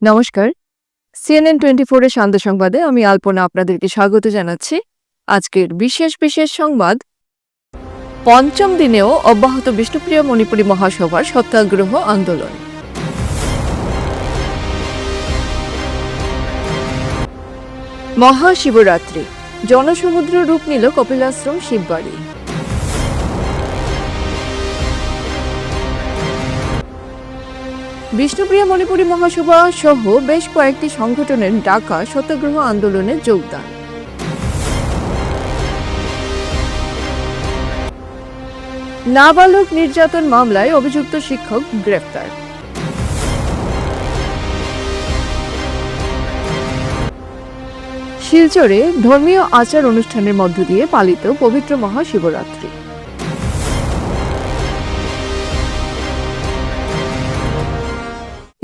নমস্কার, CNN 24 এর শান্ত সংবাদে আমি আলপনা আপনাদেরকে স্বাগত জানাচ্ছি। আজকের বিশেষ সংবাদ, পঞ্চম দিনেও অব্যাহত বিষ্ণুপ্রিয়া মণিপুরী মহাসভার সত্যাগ্রহ আন্দোলন। মহাশিবরাত্রি, জনসমুদ্র রূপ নিল কপিলাশ্রম শিববাড়ি। বিষ্ণুপ্রিয়া মণিপুরী মহাসভা সহ বেশ কয়েকটি সংগঠনের ডাকা সত্যাগ্রহ আন্দোলনে যোগদান। নাবালক নির্যাতন মামলায় অভিযুক্ত শিক্ষক গ্রেফতার। শিলচরে ধর্মীয় আচার অনুষ্ঠানের মধ্য দিয়ে পালিত পবিত্র মহাশিবরাত্রি।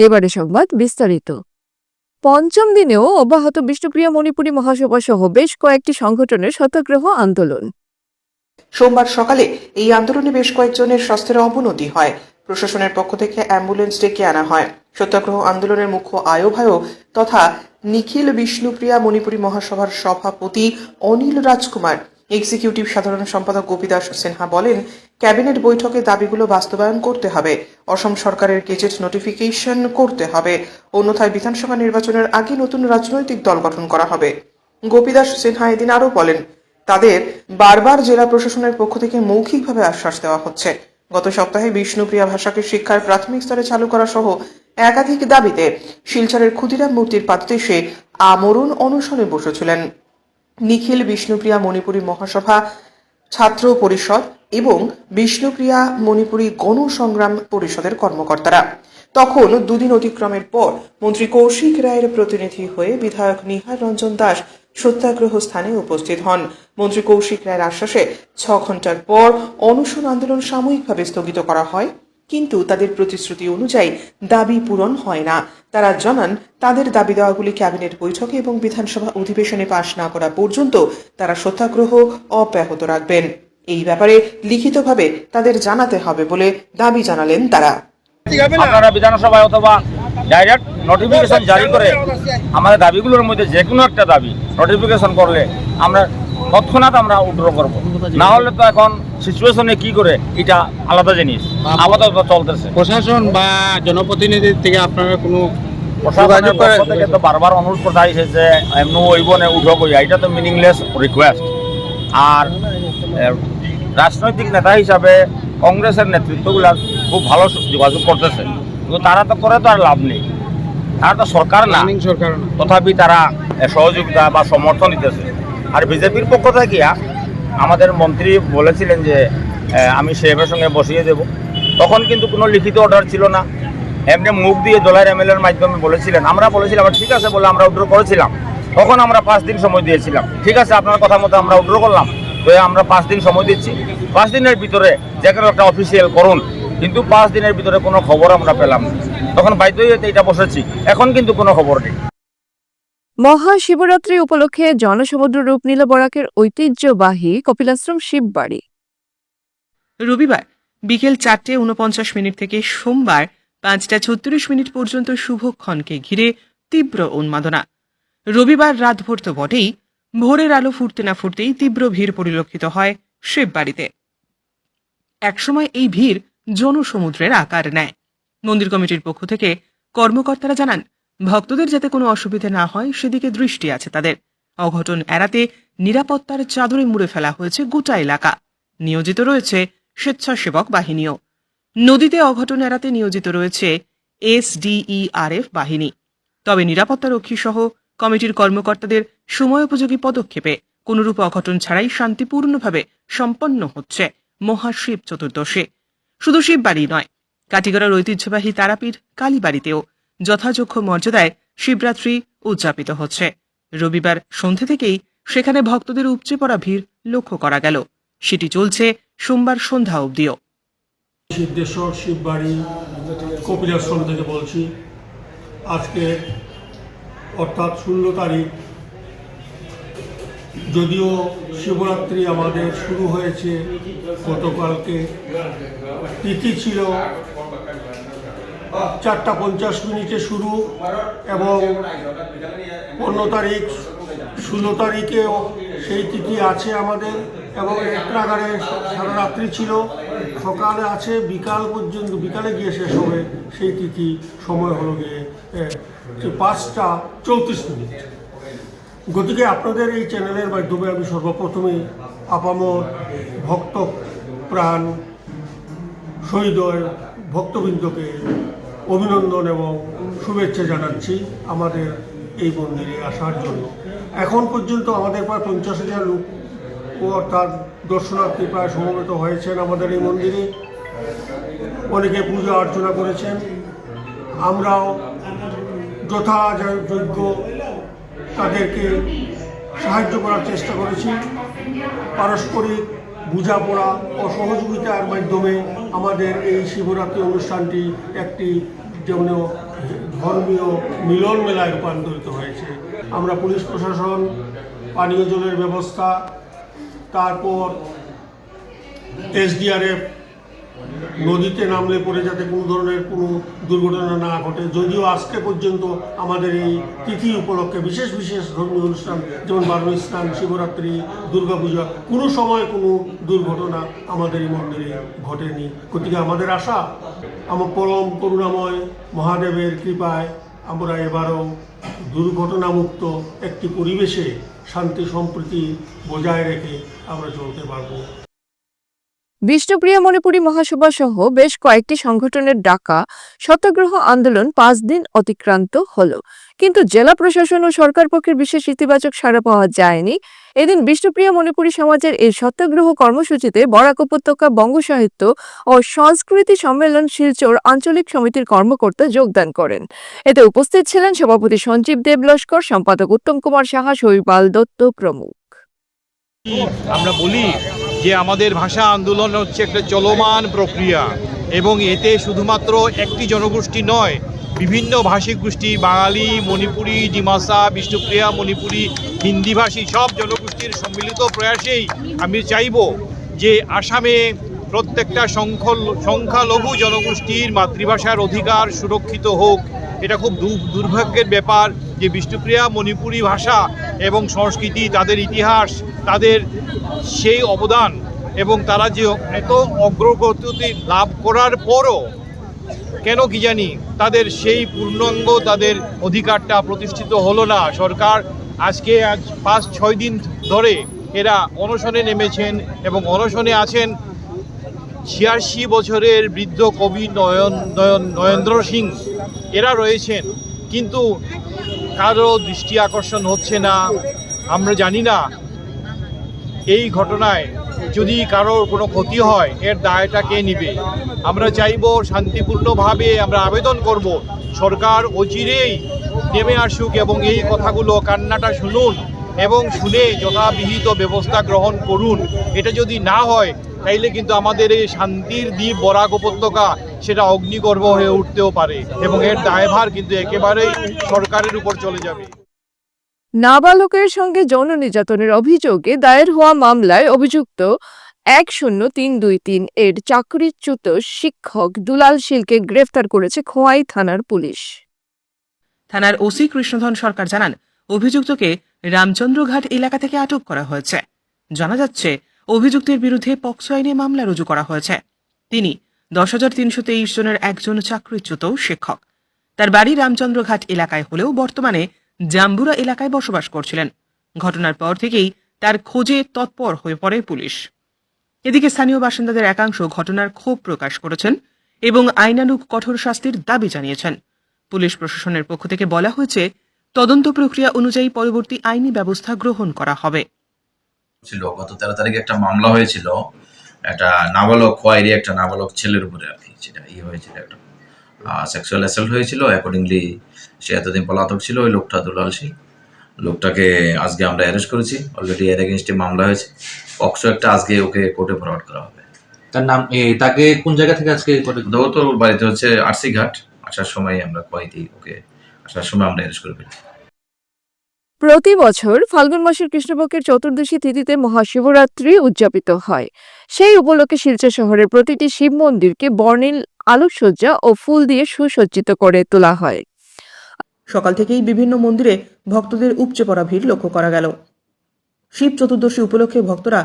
এবারে সংবাদ বিস্তারিত। পঞ্চম দিনেও অব্যাহত বিষ্ণুপ্রিয়া মণিপুরী মহাসভা সহ বেশ কয়েকটি সংগঠনের সত্যাগ্রহ আন্দোলন। সোমবার সকালে এই আন্দোলনে বেশ কয়েকজনের স্বাস্থ্যের অবনতি হয়। প্রশাসনের পক্ষ থেকে অ্যাম্বুলেন্স ডেকে আনা হয়। সত্যাগ্রহ আন্দোলনের মুখ্য আহ্বায়ক তথা নিখিল বিষ্ণুপ্রিয়া মণিপুরী মহাসভার সভাপতি অনিল রাজকুমার, এক্সিকিউটিভ সাধারণ সম্পাদক গোপীদাস সিনহা বলেন, ক্যাবিনেট বৈঠকে দাবিগুলো বাস্তবায়ন করতে হবে, অসম সরকারের গেজেট নোটিফিকেশন করতে হবে, অন্যথায় বিধানসভা নির্বাচনের আগে নতুন রাজনৈতিক দল গঠন করা হবে। গোপীদাস সিনহা এদিন আরও বলেন, তাদের বারবার জেলা প্রশাসনের পক্ষ থেকে মৌখিকভাবে আশ্বাস দেওয়া হচ্ছে। গত সপ্তাহে বিষ্ণুপ্রিয়া ভাষাকে শিক্ষার প্রাথমিক স্তরে চালু করা সহ একাধিক দাবিতে শিলচরের ক্ষুদিরাম মূর্তির পাদদেশে আমরণ অনশনে বসেছিলেন নিখিল বিষ্ণুপ্রিয়া মণিপুরী মহাসভা, ছাত্র পরিষদ এবং বিষ্ণুপ্রিয়া মণিপুরী গণসংগ্রাম পরিষদের কর্মকর্তারা। তখন দুদিন অতিক্রমের পর মন্ত্রী কৌশিক রায়ের প্রতিনিধি হয়ে বিধায়ক নিহার রঞ্জন দাস সত্যাগ্রহ স্থানে উপস্থিত হন। মন্ত্রী কৌশিক রায়ের আশ্বাসে 6 ঘন্টার পর অনশন আন্দোলন সাময়িকভাবে স্থগিত করা হয়, কিন্তু তাদের প্রতিশ্রুতি অনুযায়ী দাবি পূরণ হয় না। তারা জানান, তাদের দাবি দেওয়াগুলি ক্যাবিনেট বৈঠকে এবং বিধানসভা অধিবেশনে পাশ না করা পর্যন্ত তারা সত্যাগ্রহ অব্যাহত রাখবেন। এই ব্যাপারে লিখিতভাবে তাদের জানাতে হবে বলে দাবি জানালেন তারা। আপনারা বিধানসভায় অথবা ডাইরেক্ট নোটিফিকেশন জারি করে আমাদের দাবিগুলোর মধ্যে যে কোনো একটা দাবি নোটিফিকেশন করলে আমরা তৎক্ষণাৎ আমরা উইথড্র করব, না হলে তো এখন সিচুয়েশনে কি করে এটা আলাদা জিনিস আপাতত চলতেছে। প্রশাসন বা জনপ্রতিনিধির থেকে আপনারা কোনো প্রশাসনের পক্ষ থেকে তো বারবার অনুরোধ করা হয়েছে যে এমনি ওইবনে উঠো করি, এটা তো মিনিংলেস রিকোয়েস্ট। আর রাজনৈতিক নেতা হিসাবে কংগ্রেসের নেতৃত্বগুলো খুব ভালো যোগাযোগ করতেছে, কিন্তু তারা তো করে তো আর লাভ নেই, তারা তো সরকার না, তথাপি তারা সহযোগিতা বা সমর্থন দিতেছে। আর বিজেপির পক্ষ থেকে আমাদের মন্ত্রী বলেছিলেন যে আমি সেবের সঙ্গে বসিয়ে দেব, তখন কিন্তু কোনো লিখিত অর্ডার ছিল না, এমনি মুখ দিয়ে দলের এমএলএর মাধ্যমে বলেছিলেন। আমরা বলেছিলাম ঠিক আছে বলে আমরা উইথড্র করেছিলাম। তখন আমরা 5 দিন সময় দিয়েছিলাম, ঠিক আছে আপনার কথা মতো আমরা উইথড্র করলাম, তো আমরা 5 দিন সময় দিচ্ছি, 5 দিনের ভিতরে যে কোনো একটা অফিসিয়াল করুন, কিন্তু 5 দিনের ভিতরে কোনো খবর আমরা পেলাম না। তখন বাধ্য হয়ে এটা বসেছি, এখন কিন্তু কোনো খবর নেই। মহাশিবরাত্রি উপলক্ষে জনসমুদ্র রূপ নিল বরাকের ঐতিহ্যবাহী কপিলাশ্রম শিববাড়ি। রবিবার বিকেল 4:49 থেকে সোমবার 5:36 পর্যন্ত শুভক্ষণকে ঘিরে তীব্র উন্মাদনা। রবিবার রাতভর তো বটেই, ভোরের আলো ফুটতে না ফুটতেই তীব্র ভিড় পরিলক্ষিত হয় শিববাড়িতে। একসময় এই ভিড় জনসমুদ্রের আকার নেয়। মন্দির কমিটির পক্ষ থেকে কর্মকর্তারা জানান, ভক্তদের যাতে কোনো অসুবিধা না হয় সেদিকে দৃষ্টি আছে তাদের। অঘটন এড়াতে নিরাপত্তার চাদরে মুড়ে ফেলা হয়েছে গোটা এলাকা। নিয়োজিত রয়েছে স্বেচ্ছাসেবক বাহিনীও। নদীতে অঘটন এড়াতে নিয়োজিত রয়েছে SDERF বাহিনী। তবে নিরাপত্তারক্ষী সহ কমিটির কর্মকর্তাদের সময়োপযোগী পদক্ষেপে কোনরূপ অঘটন ছাড়াই শান্তিপূর্ণভাবে সম্পন্ন হচ্ছে মহাশিব চতুর্দশী। শুধু শিববাড়ি নয়, কাটিগড়ার ঐতিহ্যবাহী তারাপীঠ কালীবাড়িতেও যথাযোগ্য মর্যাদায় শিবরাত্রি উদযাপিত হচ্ছে। রবিবার সন্ধ্যে থেকেই সেখানে ভক্তদের উপচে পড়া ভিড় লক্ষ্য করা গেল। সেটি চলছে সোমবার সন্ধ্যা অবধিও। সিদ্ধেশ্বর শিববাড়ি কপিলাশ্রম থেকে বলছি। আজকে অর্থাৎ 16 তারিখ, যদিও শিবরাত্রি আমাদের শুরু হয়েছে গতকালকে, তিথি ছিল 4:50 শুরু এবং 15 তারিখ 16 তারিখেও সেই তিথি আছে আমাদের, এবং এক নাগারে সারা রাত্রি ছিল, সকালে আছে বিকাল পর্যন্ত, বিকালে গিয়ে শেষ হবে সেই তিথি। সময় হলো গিয়ে 5:34। গতিকে আপনাদের এই চ্যানেলের মাধ্যমে আমি সর্বপ্রথমেই আপামর ভক্ত প্রাণ শহীদয় ভক্তবৃন্দকে অভিনন্দন এবং শুভেচ্ছা জানাচ্ছি আমাদের এই মন্দিরে আসার জন্য। এখন পর্যন্ত আমাদের প্রায় 50,000 লোক অর্থাৎ দর্শনার্থী প্রায় সমবেত হয়েছেন আমাদের এই মন্দিরে। অনেকে পূজা অর্চনা করেছেন, আমরাও যথাযোগ্য তাদেরকে সাহায্য করার চেষ্টা করেছি। পারস্পরিক বোঝাপড়া ও সহযোগিতার মাধ্যমে আমাদের এই শিবরাত্রি অনুষ্ঠানটি একটি যেমন ধর্মীয় মিলন মেলায় রূপান্তরিত হয়েছে। আমরা পুলিশ প্রশাসন, পানীয় জলের ব্যবস্থা, তারপর SDRF, নদীতে নামলে পরে যাতে কোনো ধরনের কোনো দুর্ঘটনা না ঘটে। যদিও আজকে পর্যন্ত আমাদের এই তিথি উপলক্ষে বিশেষ বিশেষ ধর্মীয় অনুষ্ঠান যেমন বারুণী স্নান, শিবরাত্রি, দুর্গাপূজা, কোনো সময় কোনো দুর্ঘটনা আমাদের এই মন্দিরে ঘটেনি। গতিকে আমাদের আশা, আমার পরম করুণাময় মহাদেবের কৃপায় আমরা এবারও দুর্ঘটনামুক্ত একটি পরিবেশে শান্তি সম্প্রীতি বজায় রেখে আমরা চলতে পারব। বিষ্ণুপ্রিয়া মণিপুরী মহাসভা সহ বেশ কয়েকটি সংগঠনের ডাকা সত্যাগ্রহ আন্দোলন 5 দিন অতিক্রান্ত হল, কিন্তু জেলা প্রশাসন ও সরকার পক্ষের বিশেষ ইতিবাচক সাড়া পাওয়া যায়নি। এদিন বিষ্ণুপ্রিয়া মণিপুরী সমাজের এই সত্যাগ্রহ কর্মসূচিতে বরাক উপত্যকা বঙ্গ সাহিত্য ও সংস্কৃতি সম্মেলন শিলচর আঞ্চলিক সমিতির কর্মকর্তা যোগদান করেন। এতে উপস্থিত ছিলেন সভাপতি সঞ্জীব দেব লস্কর, সম্পাদক উত্তম কুমার সাহা, শৈবাল দত্ত প্রমুখ। আমরা বলি যে আমাদের ভাষা আন্দোলন হচ্ছে একটা চলমান প্রক্রিয়া, এবং এতে শুধুমাত্র একটি জনগোষ্ঠী নয়, বিভিন্ন ভাষিক গোষ্ঠী, বাঙালি, মণিপুরি, ডিমাসা, বিষ্ণুপ্রিয়া মণিপুরি, হিন্দিভাষী সব জনগোষ্ঠীর সম্মিলিত প্রয়াসেই আমি চাইব যে আসামে প্রত্যেকটা সংখ্যালঘু জনগোষ্ঠীর মাতৃভাষার অধিকার সুরক্ষিত হোক। এটা খুব দুর্ভাগ্যের ব্যাপার যে বিষ্ণুপ্রিয়া মণিপুরি ভাষা এবং সংস্কৃতি, তাদের ইতিহাস, তাদের সেই অবদান এবং তারা যে এত অগ্রগতি লাভ করার পরও কেন কি জানি তাদের সেই পূর্ণাঙ্গ তাদের অধিকারটা প্রতিষ্ঠিত হলো না। সরকার আজ 5-6 দিন ধরে এরা অনশনে নেমেছেন এবং অনশনে আছেন 86 বছরের বৃদ্ধ কবি নরেন্দ্র সিং, এরা রয়েছেন, কিন্তু কারো দৃষ্টি আকর্ষণ হচ্ছে না। আমরা জানি না এই ঘটনায় যদি কারোর কোনো ক্ষতি হয় এর দায়টা কে নেবে। আমরা চাইব শান্তিপূর্ণভাবে আমরা আবেদন করব সরকার অচিরেই নেমে আসুক এবং এই কথাগুলো কান্নাটা শুনুন এবং শুনে যথাবিহিত ব্যবস্থা গ্রহণ করুন। এটা যদি না হয় তাইলে কিন্তু আমাদের এই শান্তির দ্বীপ বরাক উপত্যকা সেটা অগ্নিগর্ভ হয়ে উঠতেও পারে এবং এর দায়ভার কিন্তু একেবারেই সরকারের উপর চলে যাবে। নাবালকের সঙ্গে যৌন নির্যাতনের অভিযোগে দায়ের হওয়া মামলায় অভিযুক্ত 10323 এর চাকরিচ্যুত শিক্ষক দুলাল শীলকে গ্রেফতার করেছে খোয়াই থানার পুলিশ। থানার ওসি কৃষ্ণধন সরকার জানান, অভিযুক্তকে রামচন্দ্রঘাট এলাকা থেকে আটক করা হয়েছে। জানা যাচ্ছে অভিযুক্তের বিরুদ্ধে পক্সো আইনে মামলা রুজু করা হয়েছে। তিনি 10,323 জনের একজন চাকরিচ্যুত শিক্ষক। তার বাড়ি রামচন্দ্রঘাট এলাকায় হলেও বর্তমানে জাম্বুরা এলাকায় বসবাস করছিলেন। ঘটনার পর থেকেই তার খোঁজে তৎপর হয়ে পড়ে পুলিশ। এদিকে স্থানীয় বাসিন্দাদের একাংশ ঘটনার ক্ষোভ প্রকাশ করেছেন এবং আইনানুগ কঠোর শাস্তির দাবি জানিয়েছেন। পুলিশ প্রশাসনের পক্ষ থেকে বলা হয়েছে, তদন্ত প্রক্রিয়া অনুযায়ী পরবর্তী আইনি ব্যবস্থা গ্রহণ করা হবে। গত 13 তারিখে একটা মামলা হয়েছিল, একটা নাবালক খোয়াইরি একটা নাবালক ছেলের উপরে আর কি, সেটা হয়েছিল, একটা সেক্সুয়াল অ্যাসল্ট হয়েছিল। অ্যাকর্ডিংলি সে এতদিন পলাতক ছিল, ওই লোকটা দুলাল শীল, লোকটাকে আজকে আমরা অ্যারেস্ট করেছি। অলরেডি এর এগেইনস্টে মামলা হয়েছে, পক্সো একটা, আজকে ওকে কোর্টে ফরওয়ার্ড করা হবে। তার নাম তাকে কোন জায়গা থেকে আজকে দৌতর বাড়িতে হচ্ছে আরসি ঘাট। আসার সময় আমরা খোয়াইতে ওকে আসার সময় আমরা অ্যারেস্ট করে ফেলি। প্রতি বছর ফাল্গুন মাসের কৃষ্ণপক্ষের চতুর্দশী তিথিতে মহাশিবরাত্রি উদযাপিত হয়। সেই উপলক্ষে শিলচর শহরের প্রতিটি শিব মন্দিরকে বর্ণিল আলোকসজ্জা ও ফুল দিয়ে সুসজ্জিত করে তোলা হয়। সকাল থেকেই বিভিন্ন মন্দিরে ভক্তদের উপচে পড়া ভিড় লক্ষ্য করা গেল। শিব চতুর্দশী উপলক্ষে ভক্তরা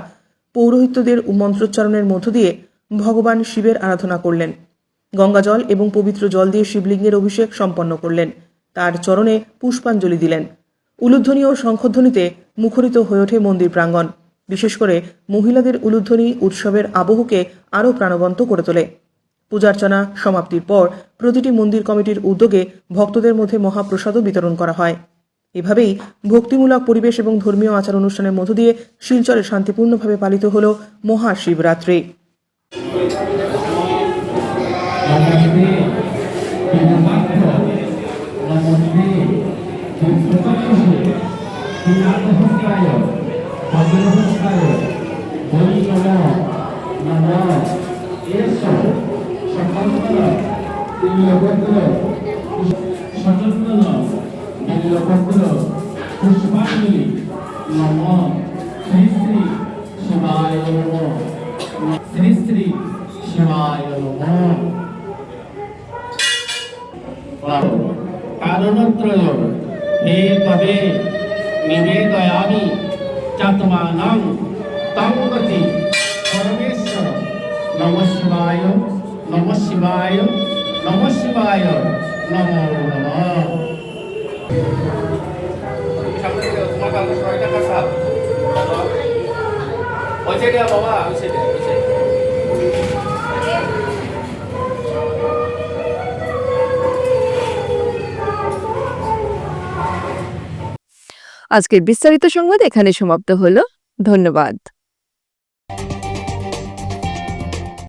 পৌরোহিত্যদের মন্ত্রোচ্চারণের মধ্য দিয়ে ভগবান শিবের আরাধনা করলেন। গঙ্গাজল এবং পবিত্র জল দিয়ে শিবলিঙ্গের অভিষেক সম্পন্ন করলেন, তার চরণে পুষ্পাঞ্জলি দিলেন। উলুধ্বনি ও শঙ্খধ্বনিতে মুখরিত হয়ে ওঠে মন্দির প্রাঙ্গণ। বিশেষ করে মহিলাদের উলুধ্বনি উৎসবের আবহকে আরও প্রাণবন্ত করে তোলে। পূজার্চনা সমাপ্তির পর প্রতিটি মন্দির কমিটির উদ্যোগে ভক্তদের মধ্যে মহাপ্রসাদও বিতরণ করা হয়। এভাবেই ভক্তিমূলক পরিবেশ এবং ধর্মীয় আচার অনুষ্ঠানের মধ্য দিয়ে শিলচরে শান্তিপূর্ণভাবে পালিত হল মহাশিবরাত্রি। পুষ্পাঞ্জলি নমঃ শ্রী শ্রী শিবায় নমঃ শ্রী শ্রী শিবায় নমঃ। কারণত্রয় হে তবে নিবেদয়ামি চাতমানাং তঙ্গতি পরমেশ্বর নমঃ শিবায় নমঃ শিবায় নমঃ শিবায় নমো নমঃ। আজকের বিস্তারিত সংবাদ এখানে সমাপ্ত হলো। ধন্যবাদ।